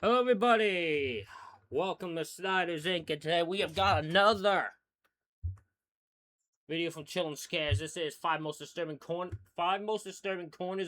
Hello, everybody. Welcome to Snyder's Inc. And today we have got another video from Chillin' Scares. This is five most disturbing corners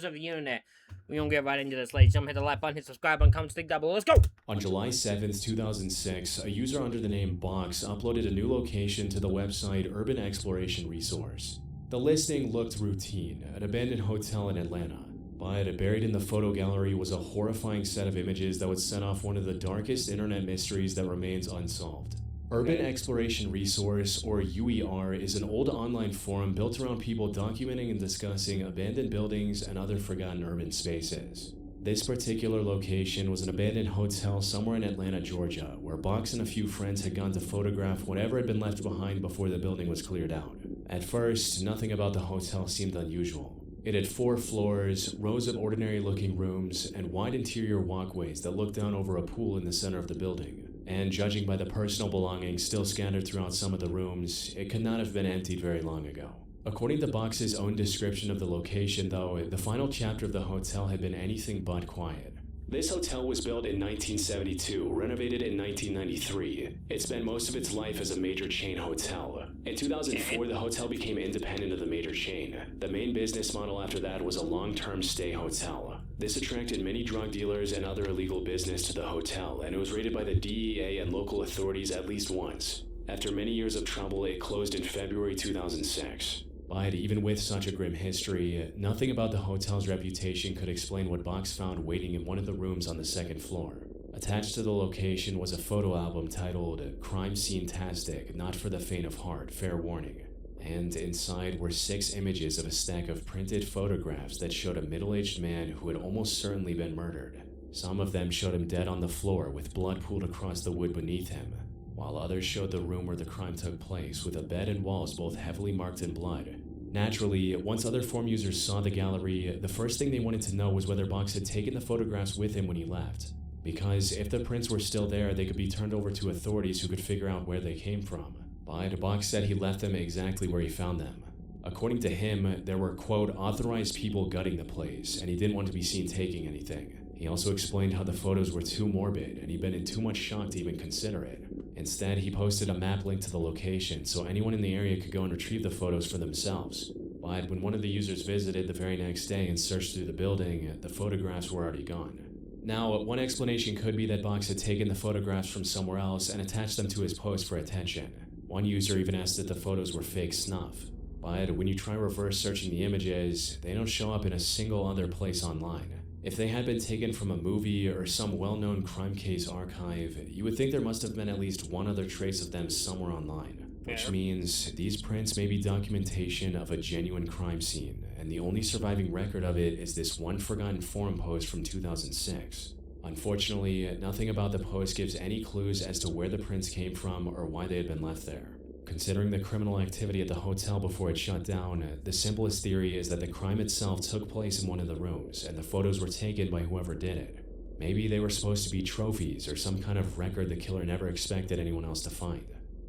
of the internet. We gonna get right into this, ladies. Hit the like button, hit subscribe button, comment, stick down below. Let's go. On July 7th, 2006, a user under the name Box uploaded a new location to the website Urban Exploration Resource. The listing looked routine, an abandoned hotel in Atlanta. But buried in the photo gallery was a horrifying set of images that would set off one of the darkest internet mysteries that remains unsolved. Urban Exploration Resource, or UER, is an old online forum built around people documenting and discussing abandoned buildings and other forgotten urban spaces. This particular location was an abandoned hotel somewhere in Atlanta, Georgia, where Box and a few friends had gone to photograph whatever had been left behind before the building was cleared out. At first, nothing about the hotel seemed unusual. It had 4 floors, rows of ordinary-looking rooms, and wide interior walkways that looked down over a pool in the center of the building. And judging by the personal belongings still scattered throughout some of the rooms, it could not have been emptied very long ago. According to Box's own description of the location, though, the final chapter of the hotel had been anything but quiet. This hotel was built in 1972, renovated in 1993. It spent most of its life as a major chain hotel. In 2004, the hotel became independent of the major chain. The main business model after that was a long-term stay hotel. This attracted many drug dealers and other illegal business to the hotel, and it was raided by the DEA and local authorities at least once. After many years of trouble, it closed in February 2006. But even with such a grim history, nothing about the hotel's reputation could explain what Box found waiting in one of the rooms on the second floor. Attached to the location was a photo album titled Crime Scene-tastic, Not for the Faint of Heart, Fair Warning. And inside were 6 images of a stack of printed photographs that showed a middle-aged man who had almost certainly been murdered. Some of them showed him dead on the floor with blood pooled across the wood beneath him, while others showed the room where the crime took place with a bed and walls both heavily marked in blood. Naturally, once other forum users saw the gallery, the first thing they wanted to know was whether Box had taken the photographs with him when he left. Because if the prints were still there, they could be turned over to authorities who could figure out where they came from. But Box said he left them exactly where he found them. According to him, there were, quote, authorized people gutting the place, and he didn't want to be seen taking anything. He also explained how the photos were too morbid, and he'd been in too much shock to even consider it. Instead, he posted a map link to the location so anyone in the area could go and retrieve the photos for themselves. But when one of the users visited the very next day and searched through the building, the photographs were already gone. Now, one explanation could be that Box had taken the photographs from somewhere else and attached them to his post for attention. One user even asked if the photos were fake snuff. But when you try reverse searching the images, they don't show up in a single other place online. If they had been taken from a movie or some well-known crime case archive, you would think there must have been at least one other trace of them somewhere online. Which means these prints may be documentation of a genuine crime scene, and the only surviving record of it is this one forgotten forum post from 2006. Unfortunately, nothing about the post gives any clues as to where the prints came from or why they had been left there. Considering the criminal activity at the hotel before it shut down, the simplest theory is that the crime itself took place in one of the rooms, and the photos were taken by whoever did it. Maybe they were supposed to be trophies or some kind of record the killer never expected anyone else to find.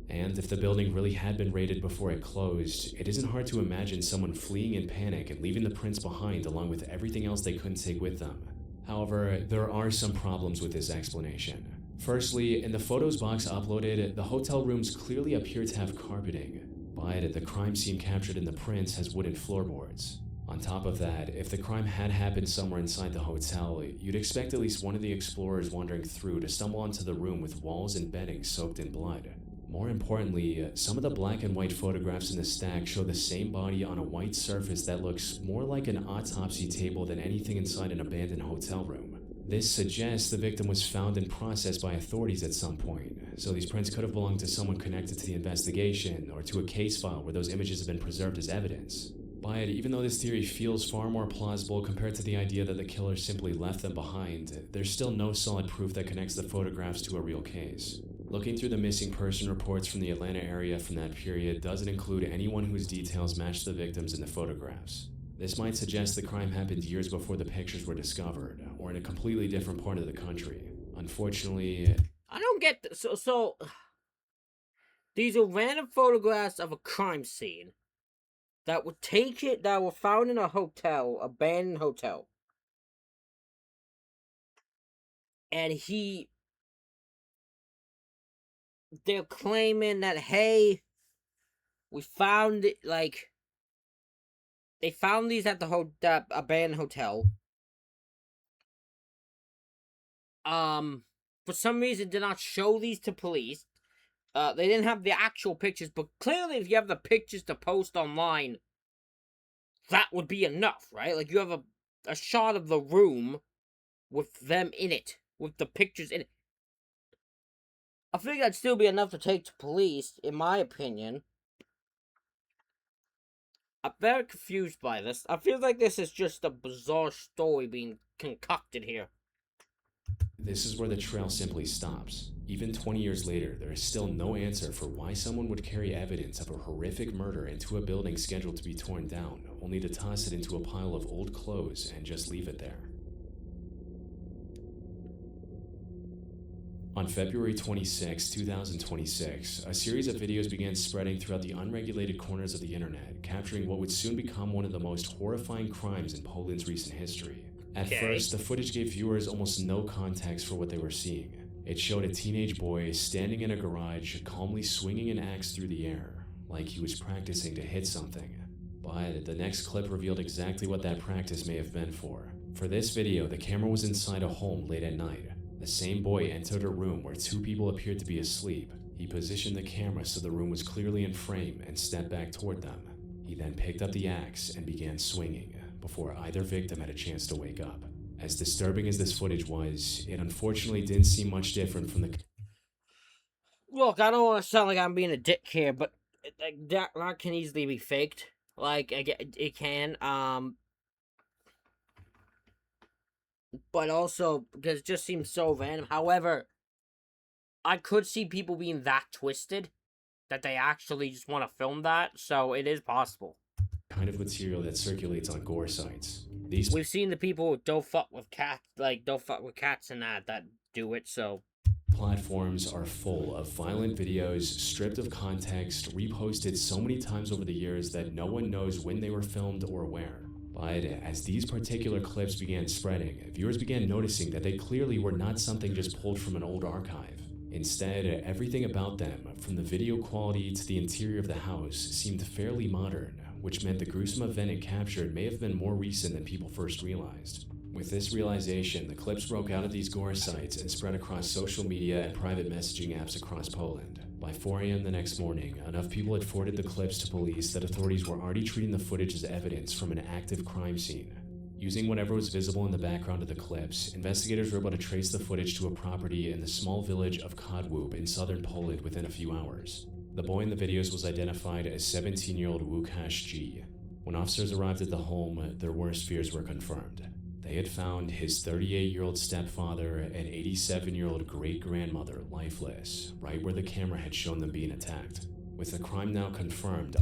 And if the building really had been raided before it closed, it isn't hard to imagine someone fleeing in panic and leaving the prints behind along with everything else they couldn't take with them. However, there are some problems with this explanation. Firstly, in the photos Box uploaded, the hotel rooms clearly appear to have carpeting, but the crime scene captured in the prints has wooden floorboards. On top of that, if the crime had happened somewhere inside the hotel, you'd expect at least one of the explorers wandering through to stumble onto the room with walls and bedding soaked in blood. More importantly, some of the black and white photographs in the stack show the same body on a white surface that looks more like an autopsy table than anything inside an abandoned hotel room. This suggests the victim was found and processed by authorities at some point, so these prints could have belonged to someone connected to the investigation or to a case file where those images have been preserved as evidence. But even though this theory feels far more plausible compared to the idea that the killer simply left them behind, there's still no solid proof that connects the photographs to a real case. Looking through the missing person reports from the Atlanta area from that period doesn't include anyone whose details match the victims in the photographs. This might suggest the crime happened years before the pictures were discovered, or in a completely different part of the country. Unfortunately, I don't get this. So these are random photographs of a crime scene that were found in a hotel, abandoned hotel. and they're claiming that, hey, we found it, like, they found these at the abandoned hotel. For some reason did not show these to police. They didn't have the actual pictures, but clearly if you have the pictures to post online, that would be enough, right? Like, you have a shot of the room with them in it, with the pictures in it. I think that'd still be enough to take to police, in my opinion. I'm very confused by this. I feel like this is just a bizarre story being concocted here. This is where the trail simply stops. Even 20 years later, there is still no answer for why someone would carry evidence of a horrific murder into a building scheduled to be torn down, only to toss it into a pile of old clothes and just leave it there. On February 26, 2026, a series of videos began spreading throughout the unregulated corners of the internet, capturing what would soon become one of the most horrifying crimes in Poland's recent history. At first, the footage gave viewers almost no context for what they were seeing. It showed a teenage boy standing in a garage, calmly swinging an axe through the air, like he was practicing to hit something. But the next clip revealed exactly what that practice may have been for. For this video, the camera was inside a home late at night. The same boy entered a room where two people appeared to be asleep. He positioned the camera so the room was clearly in frame and stepped back toward them. He then picked up the axe and began swinging, before either victim had a chance to wake up. As disturbing as this footage was, it unfortunately didn't seem much different from the... Look, I don't want to sound like I'm being a dick here, but that can easily be faked. Like, it can, but also, because it just seems so random. However, I could see people being that twisted that they actually just want to film that, so it is possible. Kind of material that circulates on gore sites. We've seen the people who don't fuck with cats, and that do it, so... Platforms are full of violent videos, stripped of context, reposted so many times over the years that no one knows when they were filmed or where. But as these particular clips began spreading, viewers began noticing that they clearly were not something just pulled from an old archive. Instead, everything about them, from the video quality to the interior of the house, seemed fairly modern, which meant the gruesome event it captured may have been more recent than people first realized. With this realization, the clips broke out of these gore sites and spread across social media and private messaging apps across Poland. By 4 a.m. the next morning, enough people had forwarded the clips to police that authorities were already treating the footage as evidence from an active crime scene. Using whatever was visible in the background of the clips, investigators were able to trace the footage to a property in the small village of Kodłup in southern Poland within a few hours. The boy in the videos was identified as 17-year-old Łukasz G. When officers arrived at the home, their worst fears were confirmed. They had found his 38-year-old stepfather and 87-year-old great-grandmother lifeless, right where the camera had shown them being attacked. With the crime now confirmed,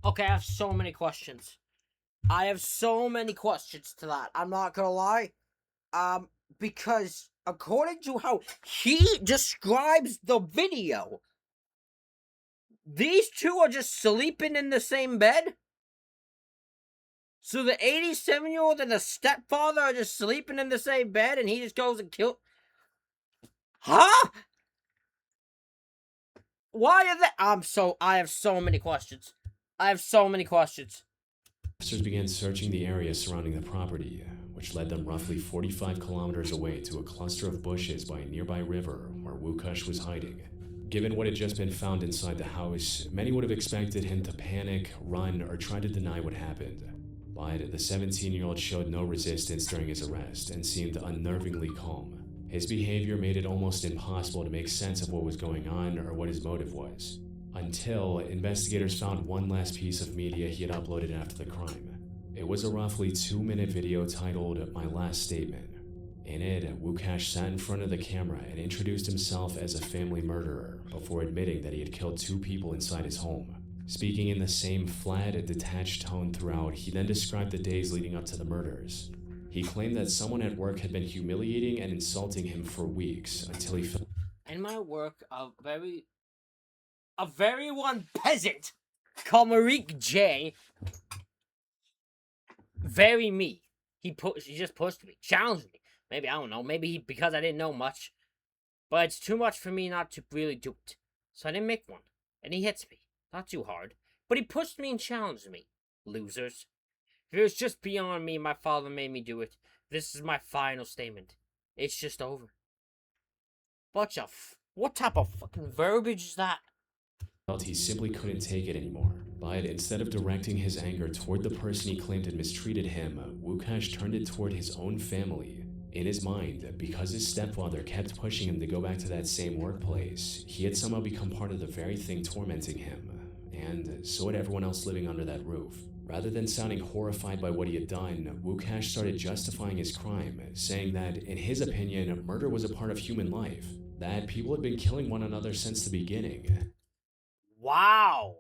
Okay, I have so many questions. I have so many questions to that. I'm not gonna lie. Because according to how he describes the video, these two are just sleeping in the same bed? So the 87-year-old and the stepfather are just sleeping in the same bed and he just goes and kills... Huh? Why are they... I have so many questions. Officers began searching the area surrounding the property, which led them roughly 45 kilometers away to a cluster of bushes by a nearby river where Łukasz was hiding. Given what had just been found inside the house, many would have expected him to panic, run, or try to deny what happened. But the 17-year-old showed no resistance during his arrest and seemed unnervingly calm. His behavior made it almost impossible to make sense of what was going on or what his motive was. Until investigators found one last piece of media he had uploaded after the crime. It was a roughly 2-minute video titled My Last Statement. In it, Łukasz sat in front of the camera and introduced himself as a family murderer before admitting that he had killed 2 people inside his home. Speaking in the same flat, detached tone throughout, he then described the days leading up to the murders. He claimed that someone at work had been humiliating and insulting him for weeks until he felt... In my work, a very one peasant called Marik J. Very me. He just pushed me, challenged me. Maybe, I don't know, because I didn't know much. But it's too much for me not to really do it. So I didn't make one. And he hits me. Not too hard. But he pushed me and challenged me. Losers. If it was just beyond me, my father made me do it. This is my final statement. It's just over. What type of fucking verbiage is that? Felt he simply couldn't take it anymore. But instead of directing his anger toward the person he claimed had mistreated him, Wukash turned it toward his own family. In his mind, because his stepfather kept pushing him to go back to that same workplace, he had somehow become part of the very thing tormenting him. And so had everyone else living under that roof. Rather than sounding horrified by what he had done, Wukash started justifying his crime, saying that, in his opinion, murder was a part of human life, that people had been killing one another since the beginning. Wow.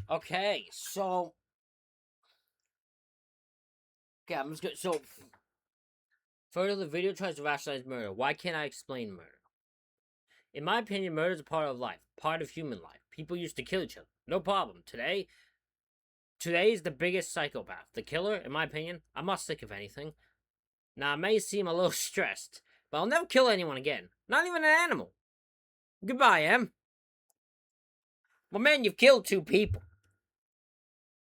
Okay, so... Okay, I'm just gonna... So... Further, the video tries to rationalize murder. Why can't I explain murder? In my opinion, murder is a part of life. Part of human life. People used to kill each other. No problem. Today is the biggest psychopath. The killer, in my opinion, I'm not sick of anything. Now, I may seem a little stressed, but I'll never kill anyone again. Not even an animal. Goodbye, Em. Well, man, you've killed 2 people.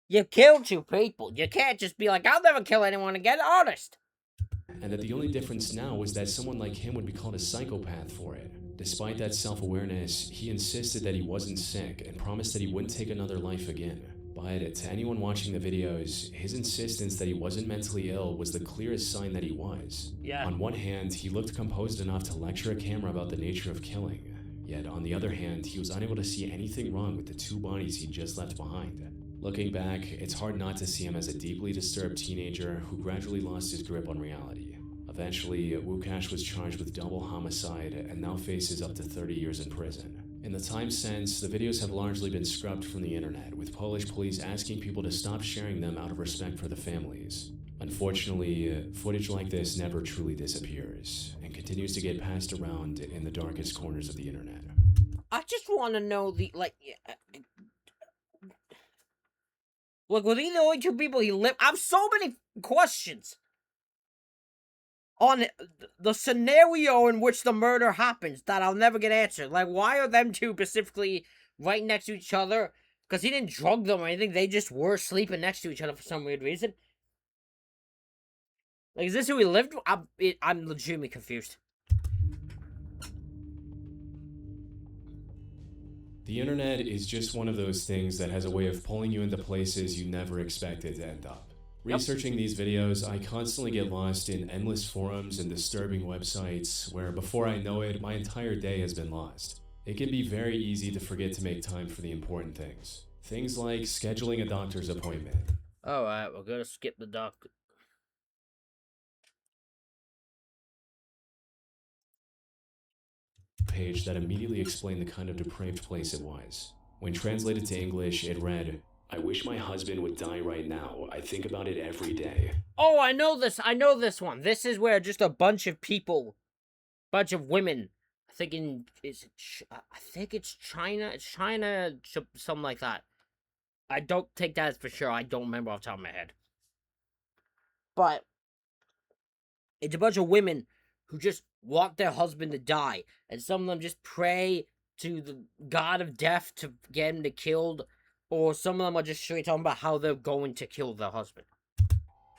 You've killed 2 people. You can't just be like, I'll never kill anyone again. Honest. And that the only difference now was that someone like him would be called a psychopath for it. Despite that self-awareness, he insisted that he wasn't sick and promised that he wouldn't take another life again. But to anyone watching the videos, his insistence that he wasn't mentally ill was the clearest sign that he was. Yeah. On one hand, he looked composed enough to lecture a camera about the nature of killing. Yet on the other hand, he was unable to see anything wrong with the 2 bodies he'd just left behind. Looking back, it's hard not to see him as a deeply disturbed teenager who gradually lost his grip on reality. Eventually, Wukash was charged with double homicide and now faces up to 30 years in prison. In the time since, the videos have largely been scrubbed from the internet, with Polish police asking people to stop sharing them out of respect for the families. Unfortunately, footage like this never truly disappears, and continues to get passed around in the darkest corners of the internet. I just want to know Look, were these the only 2 people he lived? I have so many questions on the scenario in which the murder happens that I'll never get answered. Like, why are them 2 specifically right next to each other? Because he didn't drug them or anything. They just were sleeping next to each other for some weird reason. Like, is this who he lived with? I'm legitimately confused. The internet is just one of those things that has a way of pulling you into places you never expected to end up. Researching these videos, I constantly get lost in endless forums and disturbing websites where, before I know it, my entire day has been lost. It can be very easy to forget to make time for the important things. Things like scheduling a doctor's appointment. Alright, we're gonna skip the doctor. Page that immediately explained the kind of depraved place it was. When translated to English, it read, "I wish my husband would die right now. I think about it every day." Oh, I know this one. This is where just a bunch of women, I think it's China. It's China, something like that. I don't take that as for sure. I don't remember off the top of my head. But it's a bunch of women who just want their husband to die. And some of them just pray to the god of death to get him to killed. Or some of them are just straight talking about how they're going to kill their husband.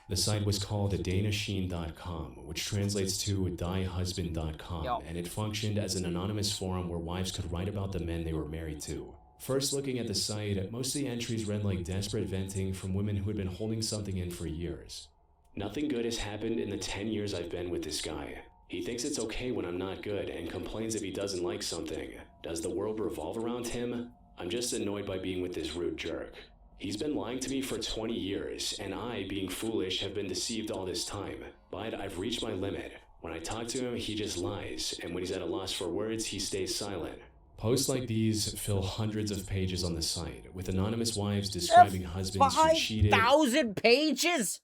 The site was called danasheen.com, which translates to diehusband.com, Yo. and it functioned as an anonymous forum where wives could write about the men they were married to. First looking at the site, most of the entries read like desperate venting from women who had been holding something in for years. "Nothing good has happened in the 10 years I've been with this guy. He thinks it's okay when I'm not good and complains if he doesn't like something. Does the world revolve around him? I'm just annoyed by being with this rude jerk. He's been lying to me for 20 years, and I, being foolish, have been deceived all this time. But I've reached my limit. When I talk to him, he just lies, and when he's at a loss for words, he stays silent." Posts like these fill hundreds of pages on the site, with anonymous wives describing husbands who cheated. 5,000 pages?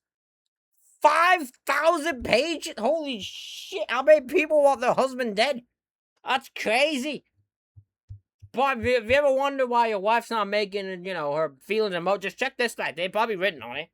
5,000 pages? Holy shit, how many people want their husband dead? That's crazy. But if you ever wonder why your wife's not making, her feelings emote, just check this back. They've probably written on it.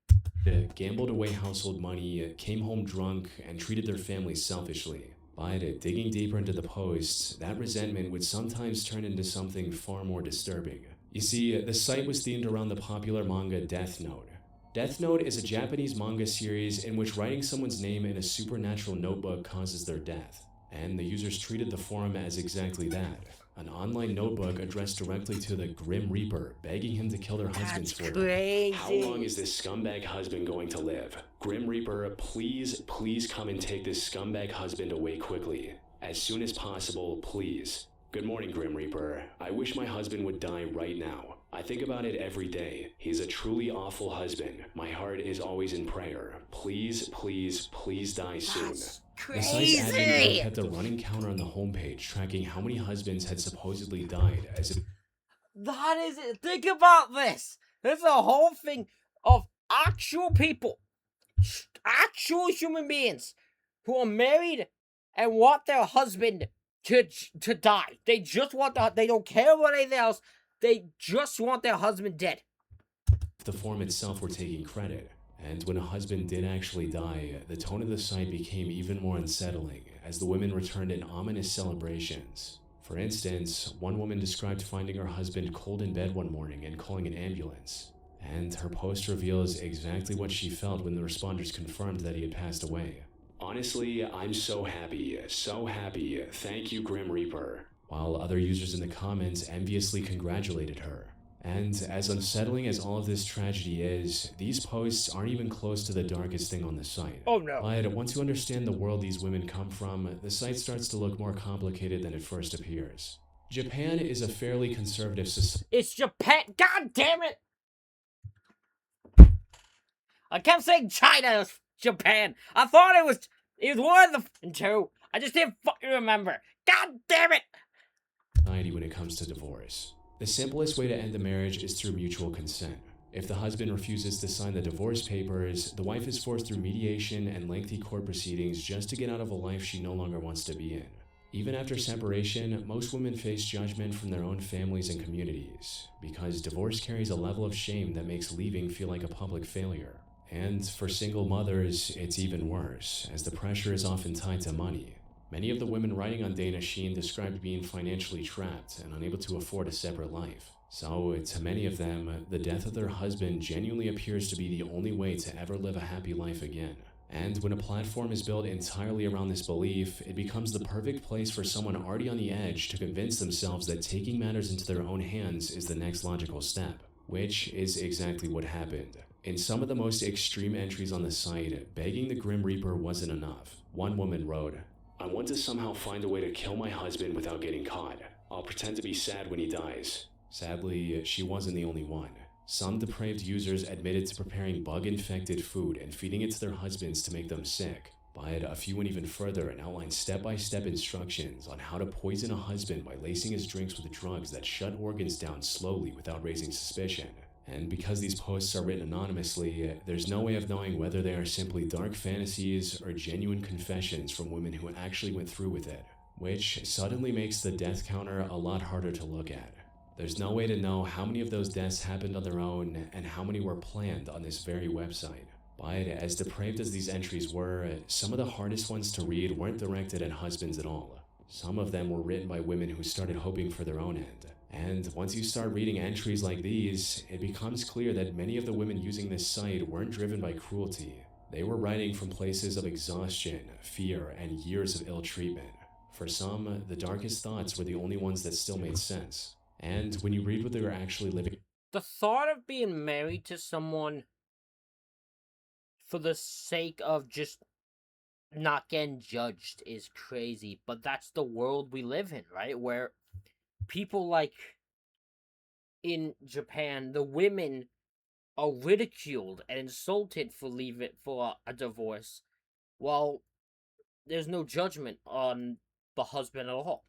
gambled away household money, came home drunk, and treated their family selfishly. But digging deeper into the posts, that resentment would sometimes turn into something far more disturbing. You see, the site was themed around the popular manga Death Note. Death Note is a Japanese manga series in which writing someone's name in a supernatural notebook causes their death, and the users treated the forum as exactly that. An online notebook addressed directly to the Grim Reaper, begging him to kill their husbands for them. Crazy. How long is this scumbag husband going to live? Grim Reaper, please come and take this scumbag husband away quickly. As soon as possible, please. Good morning, Grim Reaper. I wish my husband would die right now. I think about it every day. He's a truly awful husband. My heart is always in prayer. Please die soon. That's The site's admin even crazy. kept a running counter on the homepage, tracking how many husbands had supposedly died, as if That is it. Think about this. There's a whole thing of actual people, actual human beings, who are married and want their husband to die. They just want they don't care about anything else. They just want their husband dead. the forum itself were taking credit. And when a husband did actually die, the tone of the site became even more unsettling, as the women returned in ominous celebrations. For instance, one woman described finding her husband cold in bed one morning and calling an ambulance. And her post reveals exactly what she felt when the responders confirmed that he had passed away. Honestly, I'm so happy. Thank you, Grim Reaper. While other users in the comments enviously congratulated her. And as unsettling as all of this tragedy is, these posts aren't even close to the darkest thing on the site. Oh no. But once you understand the world these women come from, the site starts to look more complicated than it first appears. Japan is a fairly conservative society. It's Japan. God damn it. I kept saying China. It was Japan. I thought it was one of the two. I just didn't fucking remember. God damn it. When it comes to divorce. The simplest way to end a marriage is through mutual consent. If the husband refuses to sign the divorce papers, the wife is forced through mediation and lengthy court proceedings just to get out of a life she no longer wants to be in. Even after separation, most women face judgment from their own families and communities, because divorce carries a level of shame that makes leaving feel like a public failure. And for single mothers, it's even worse, as the pressure is often tied to money. Many of the women writing on Dana Sheen described being financially trapped and unable to afford a separate life. So, to many of them, the death of their husband genuinely appears to be the only way to ever live a happy life again. And when a platform is built entirely around this belief, it becomes the perfect place for someone already on the edge to convince themselves that taking matters into their own hands is the next logical step, which is exactly what happened. In some of the most extreme entries on the site, begging the Grim Reaper wasn't enough. One woman wrote, "I want to somehow find a way to kill my husband without getting caught. I'll pretend to be sad when he dies." Sadly, she wasn't the only one. Some depraved users admitted to preparing bug-infected food and feeding it to their husbands to make them sick. But a few went even further and outlined step-by-step instructions on how to poison a husband by lacing his drinks with drugs that shut organs down slowly without raising suspicion. And because these posts are written anonymously, there's no way of knowing whether they are simply dark fantasies or genuine confessions from women who actually went through with it, which suddenly makes the death counter a lot harder to look at. There's no way to know how many of those deaths happened on their own and how many were planned on this very website. But as depraved as these entries were, some of the hardest ones to read weren't directed at husbands at all. Some of them were written by women who started hoping for their own end. And once you start reading entries like these, it becomes clear that many of the women using this site weren't driven by cruelty. They were writing from places of exhaustion, fear, and years of ill treatment. For some, the darkest thoughts were the only ones that still made sense. And when you read what they were actually living, The thought of being married to someone for the sake of just not getting judged is crazy. But that's the world we live in, right? Where people like in Japan, the women are ridiculed and insulted for a divorce, while there's no judgment on the husband at all.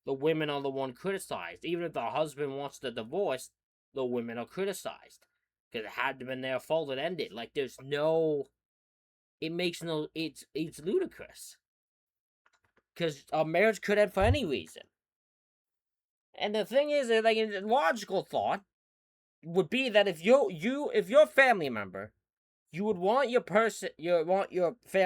The women are the one criticized. Even if the husband wants the divorce, the women are criticized because it had to been their fault it ended. Like there's no, it makes no, it's ludicrous because a marriage could end for any reason. And the thing is, like, a logical thought would be that if your family member you would want your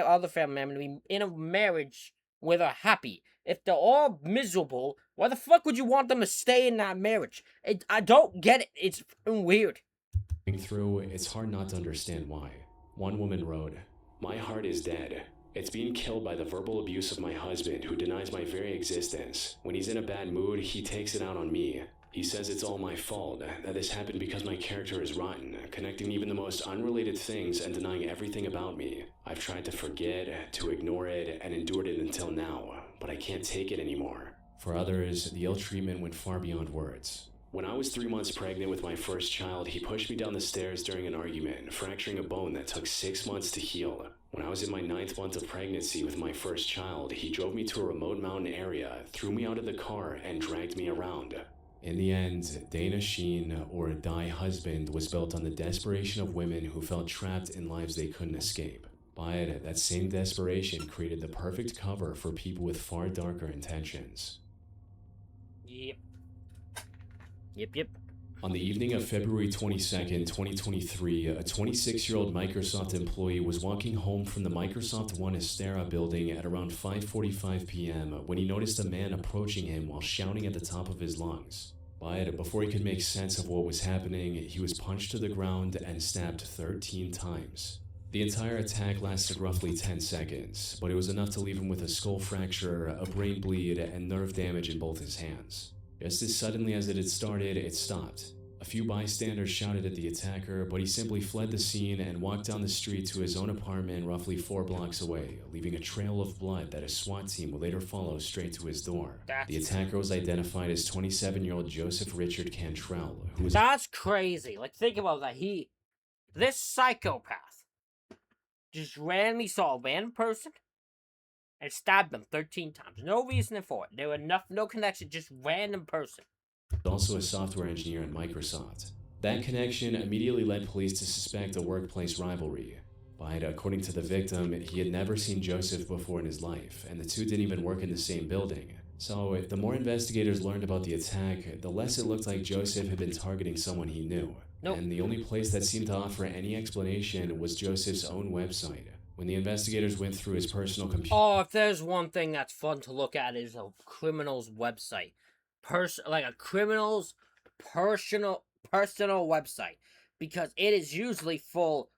other family member to be in a marriage where they're happy. If they're all miserable, why the fuck would you want them to stay in that marriage? I don't get it. It's weird. Through, it's hard not to understand why. One woman wrote, "My heart is dead. It's being killed by the verbal abuse of my husband, who denies my very existence. When he's in a bad mood, he takes it out on me. He says it's all my fault, that this happened because my character is rotten, connecting even the most unrelated things and denying everything about me. I've tried to forget, to ignore it, and endured it until now, but I can't take it anymore." For others, the ill treatment went far beyond words. "When I was 3 months pregnant with my first child, he pushed me down the stairs during an argument, fracturing a bone that took 6 months to heal. When I was in my 9th month of pregnancy with my first child, he drove me to a remote mountain area, threw me out of the car, and dragged me around." In the end, Dana Sheen, or Die Husband, was built on the desperation of women who felt trapped in lives they couldn't escape. But that same desperation created the perfect cover for people with far darker intentions. Yep. Yep. On the evening of February 22nd, 2023, a 26-year-old Microsoft employee was walking home from the Microsoft One Estera building at around 5:45 p.m. when he noticed a man approaching him while shouting at the top of his lungs. But before he could make sense of what was happening, he was punched to the ground and stabbed 13 times. The entire attack lasted roughly 10 seconds, but it was enough to leave him with a skull fracture, a brain bleed, and nerve damage in both his hands. Just as suddenly as it had started, it stopped. A few bystanders shouted at the attacker, but he simply fled the scene and walked down the street to his own apartment roughly 4 blocks away, leaving a trail of blood that a SWAT team would later follow straight to his door. The attacker was identified as 27-year-old Joseph Richard Cantrell, who was— That's crazy. Like, think about that. This psychopath just randomly saw a random person and stabbed them 13 times. No reason for it. There were no connection, just random person. Also a software engineer at Microsoft. That connection immediately led police to suspect a workplace rivalry. But according to the victim, he had never seen Joseph before in his life, and the two didn't even work in the same building. So the more investigators learned about the attack, the less it looked like Joseph had been targeting someone he knew. Nope. And the only place that seemed to offer any explanation was Joseph's own website. When the investigators went through his personal computer— Oh, if there's one thing that's fun to look at is a criminal's website. Like a criminal's personal website. Because it is usually full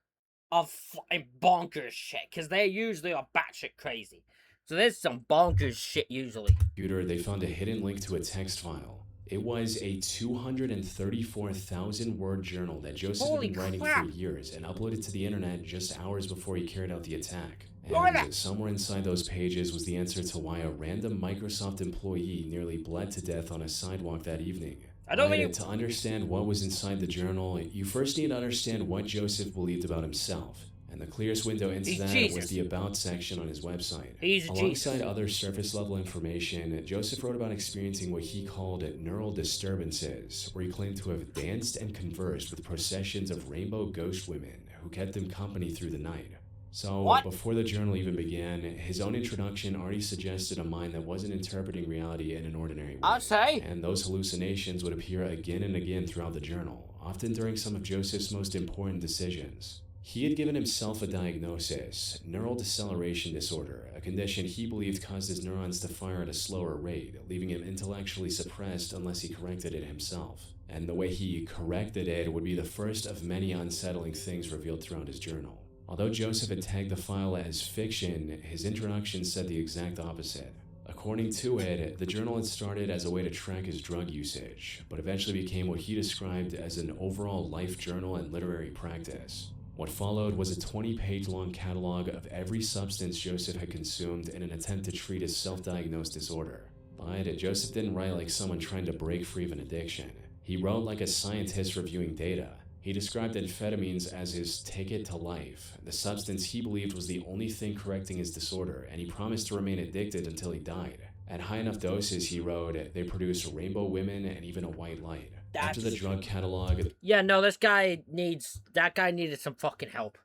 of fucking bonkers shit. Because they usually are batshit crazy. So there's some bonkers shit usually. They found a hidden link to a text file. It was a 234,000-word journal that Joseph had been writing for years and uploaded to the internet just hours before he carried out the attack. And somewhere inside those pages was the answer to why a random Microsoft employee nearly bled to death on a sidewalk that evening. To understand what was inside the journal, you first need to understand what Joseph believed about himself. And the clearest window into that was the About section on his website. Alongside other surface-level information, Joseph wrote about experiencing what he called neural disturbances, where he claimed to have danced and conversed with processions of rainbow ghost women who kept him company through the night. So, before the journal even began, his own introduction already suggested a mind that wasn't interpreting reality in an ordinary way. I'll say. And those hallucinations would appear again and again throughout the journal, often during some of Joseph's most important decisions. He had given himself a diagnosis, neural deceleration disorder, a condition he believed caused his neurons to fire at a slower rate, leaving him intellectually suppressed unless he corrected it himself. And the way he corrected it would be the first of many unsettling things revealed throughout his journal. Although Joseph had tagged the file as fiction, his introduction said the exact opposite. According to it, the journal had started as a way to track his drug usage, but eventually became what he described as an overall life journal and literary practice. What followed was a 20-page-long catalog of every substance Joseph had consumed in an attempt to treat his self-diagnosed disorder. But Joseph didn't write like someone trying to break free of an addiction. He wrote like a scientist reviewing data. He described amphetamines as his ticket to life, the substance he believed was the only thing correcting his disorder, and he promised to remain addicted until he died. At high enough doses, he wrote, they produce rainbow women and even a white light. After the drug catalog— Yeah, no, that guy needed some fucking help.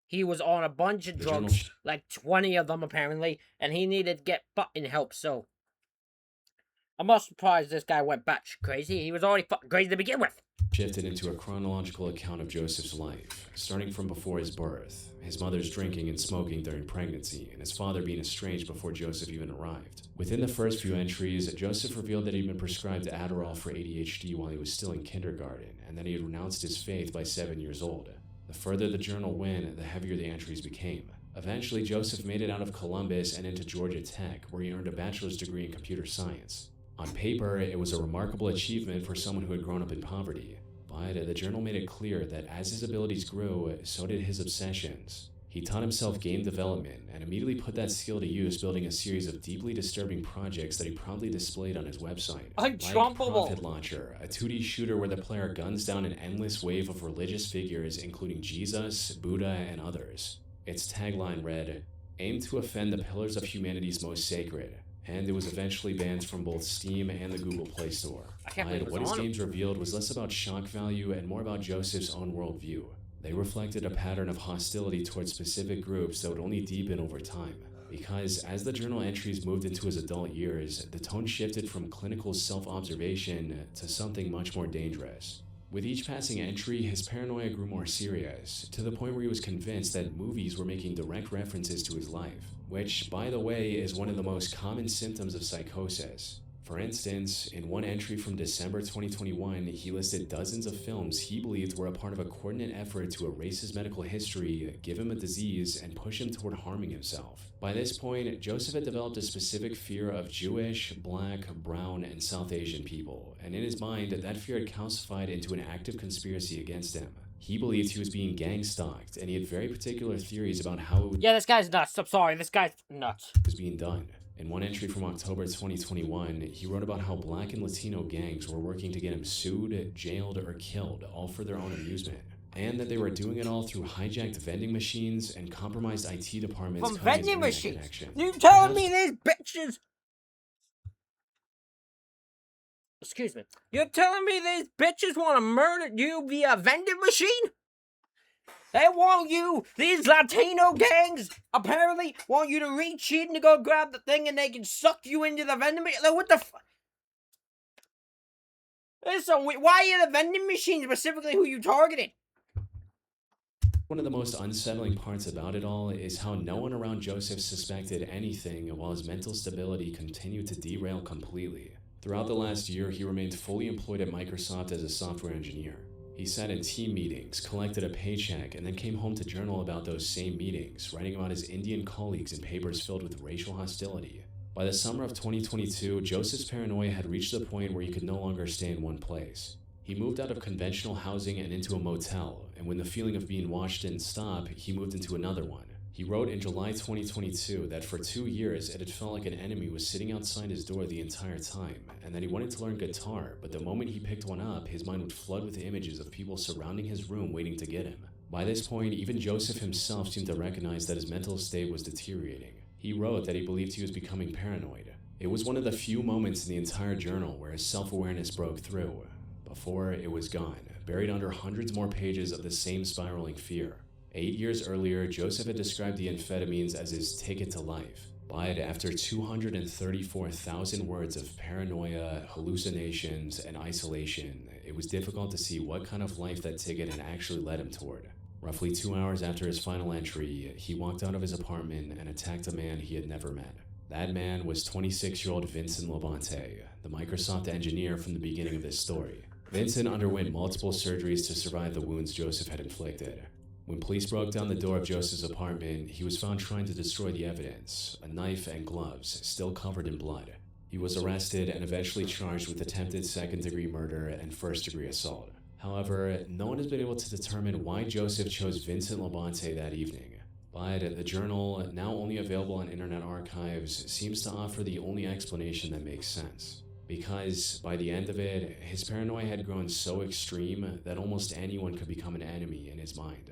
He was on a bunch of drugs, like 20 of them apparently, and he needed to get fucking help, so. I'm not surprised this guy went batshit crazy. He was already fucking crazy to begin with. Shifted into a chronological account of Joseph's life, starting from before his birth, his mother's drinking and smoking during pregnancy, and his father being estranged before Joseph even arrived. Within the first few entries, Joseph revealed that he'd been prescribed Adderall for ADHD while he was still in kindergarten, and that he had renounced his faith by 7 years old. The further the journal went, the heavier the entries became. Eventually, Joseph made it out of Columbus and into Georgia Tech, where he earned a bachelor's degree in computer science. On paper, it was a remarkable achievement for someone who had grown up in poverty. But the journal made it clear that as his abilities grew, so did his obsessions. He taught himself game development and immediately put that skill to use, building a series of deeply disturbing projects that he proudly displayed on his website. Untrumpable. Like Prophet Launcher, a 2D shooter where the player guns down an endless wave of religious figures, including Jesus, Buddha, and others. Its tagline read, "Aim to offend the pillars of humanity's most sacred," and it was eventually banned from both Steam and the Google Play Store. But what his games revealed was less about shock value and more about Joseph's own worldview. They reflected a pattern of hostility towards specific groups that would only deepen over time. Because as the journal entries moved into his adult years, the tone shifted from clinical self-observation to something much more dangerous. With each passing entry, his paranoia grew more serious, to the point where he was convinced that movies were making direct references to his life, which, by the way, is one of the most common symptoms of psychosis. For instance, in one entry from December 2021, he listed dozens of films he believed were a part of a coordinated effort to erase his medical history, give him a disease, and push him toward harming himself. By this point, Joseph had developed a specific fear of Jewish, Black, Brown, and South Asian people, and in his mind, that fear had calcified into an active conspiracy against him. He believed he was being gang-stalked, and he had very particular theories about how it Yeah, this guy's nuts. I'm sorry, this guy's nuts. was being done. In one entry from October 2021, he wrote about how Black and Latino gangs were working to get him sued, jailed, or killed, all for their own amusement. And that they were doing it all through hijacked vending machines and compromised IT departments. From cutting his vending internet machines? connection. You telling me these bitches... Excuse me. You're telling me these bitches want to murder you via vending machine? They want you, these Latino gangs, apparently want you to reach in to go grab the thing and they can suck you into the vending machine. Like, what the fuck? Why are the vending machines specifically who you targeted? One of the most unsettling parts about it all is how no one around Joseph suspected anything while his mental stability continued to derail completely. Throughout the last year, he remained fully employed at Microsoft as a software engineer. He sat in team meetings, collected a paycheck, and then came home to journal about those same meetings, writing about his Indian colleagues in papers filled with racial hostility. By the summer of 2022, Joseph's paranoia had reached the point where he could no longer stay in one place. He moved out of conventional housing and into a motel, and when the feeling of being watched didn't stop, he moved into another one. He wrote in July 2022 that for 2 years it had felt like an enemy was sitting outside his door the entire time, and that he wanted to learn guitar, but the moment he picked one up, his mind would flood with images of people surrounding his room waiting to get him. By this point, even Joseph himself seemed to recognize that his mental state was deteriorating. He wrote that he believed he was becoming paranoid. It was one of the few moments in the entire journal where his self-awareness broke through. Before, it was gone, buried under hundreds more pages of the same spiraling fear. 8 years earlier, Joseph had described the amphetamines as his ticket to life. But after 234,000 words of paranoia, hallucinations, and isolation, it was difficult to see what kind of life that ticket had actually led him toward. Roughly 2 hours after his final entry, he walked out of his apartment and attacked a man he had never met. That man was 26-year-old Vincent Labonte, the Microsoft engineer from the beginning of this story. Vincent underwent multiple surgeries to survive the wounds Joseph had inflicted. When police broke down the door of Joseph's apartment, he was found trying to destroy the evidence, a knife and gloves, still covered in blood. He was arrested and eventually charged with attempted second-degree murder and first-degree assault. However, no one has been able to determine why Joseph chose Vincent Labonte that evening. But the journal, now only available on Internet Archives, seems to offer the only explanation that makes sense. Because, by the end of it, his paranoia had grown so extreme that almost anyone could become an enemy in his mind.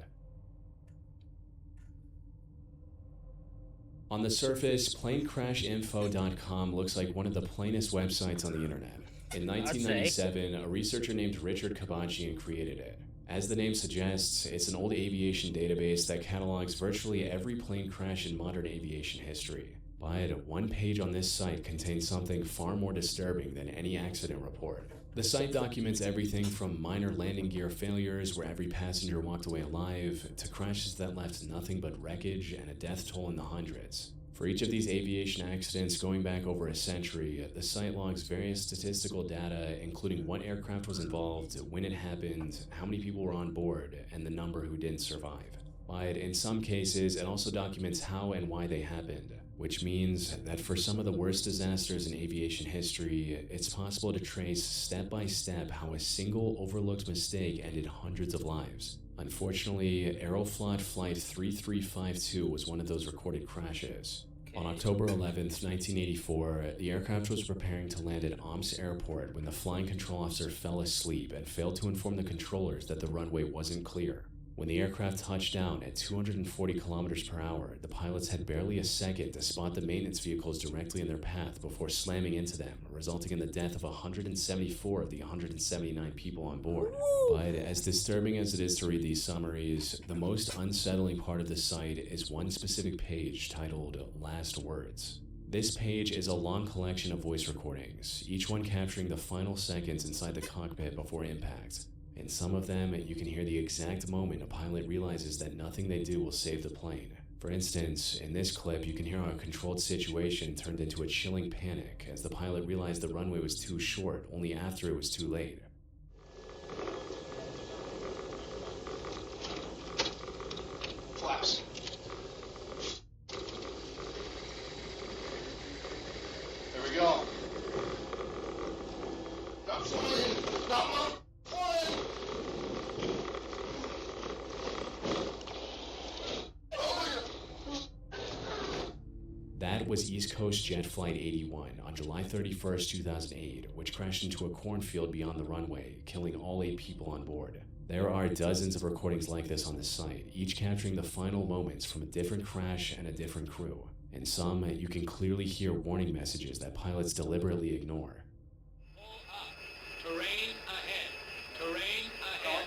On the surface, planecrashinfo.com looks like one of the plainest websites on the internet. In 1997, a researcher named Richard Kabajian created it. As the name suggests, it's an old aviation database that catalogs virtually every plane crash in modern aviation history. But one page on this site contains something far more disturbing than any accident report. The site documents everything from minor landing gear failures where every passenger walked away alive, to crashes that left nothing but wreckage and a death toll in the hundreds. For each of these aviation accidents going back over a century, the site logs various statistical data, including what aircraft was involved, when it happened, how many people were on board, and the number who didn't survive. But in some cases, it also documents how and why they happened, which means that for some of the worst disasters in aviation history, it's possible to trace step by step how a single overlooked mistake ended hundreds of lives. Unfortunately, Aeroflot Flight 3352 was one of those recorded crashes. On October 11th, 1984, the aircraft was preparing to land at Omsk Airport when the flying control officer fell asleep and failed to inform the controllers that the runway wasn't clear. When the aircraft touched down at 240 kilometers per hour, the pilots had barely a second to spot the maintenance vehicles directly in their path before slamming into them, resulting in the death of 174 of the 179 people on board. But as disturbing as it is to read these summaries, the most unsettling part of the site is one specific page titled Last Words. This page is a long collection of voice recordings, each one capturing the final seconds inside the cockpit before impact. In some of them, you can hear the exact moment a pilot realizes that nothing they do will save the plane. For instance, in this clip, you can hear how a controlled situation turned into a chilling panic as the pilot realized the runway was too short only after it was too late. Flaps. There we go. Not flying! Not flying! That was East Coast Jet Flight 81 on July 31st, 2008, which crashed into a cornfield beyond the runway, killing all 8 people on board. There are dozens of recordings like this on the site, each capturing the final moments from a different crash and a different crew. In some, you can clearly hear warning messages that pilots deliberately ignore. Pull up. Terrain ahead. Terrain ahead.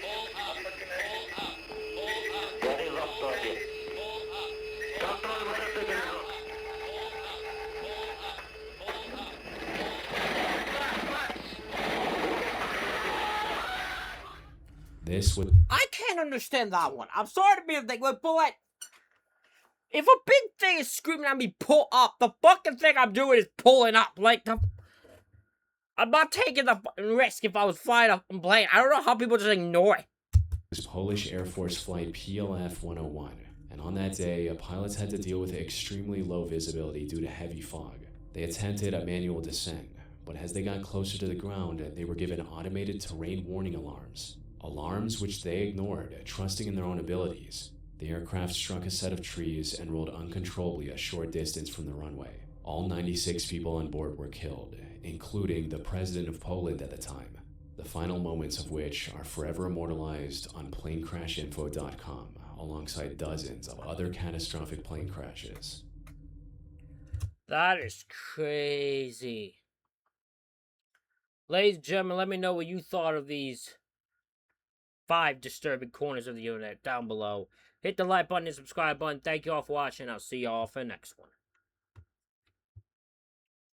Pull up. Pull up. Pull up. That is off target. Pull up. Control, what up to ground? This would I can't understand that one. I'm sorry to be a thing, but like, if a big thing is screaming at me, pull up, the fucking thing I'm doing is pulling up. Like, I'm not taking the fucking risk if I was flying a plane. I don't know how people just ignore it. was Polish Air Force Flight PLF 101, and on that day, pilots had to deal with extremely low visibility due to heavy fog. They attempted a manual descent, but as they got closer to the ground, they were given automated terrain warning alarms. Alarms which they ignored, trusting in their own abilities. The aircraft struck a set of trees and rolled uncontrollably a short distance from the runway. All 96 people on board were killed, including the president of Poland at the time, the final moments of which are forever immortalized on planecrashinfo.com, alongside dozens of other catastrophic plane crashes. That is crazy. Ladies and gentlemen, let me know what you thought of these 5 disturbing corners of the internet down below. Hit the like button and subscribe button. Thank you all for watching. I'll see you all for the next one.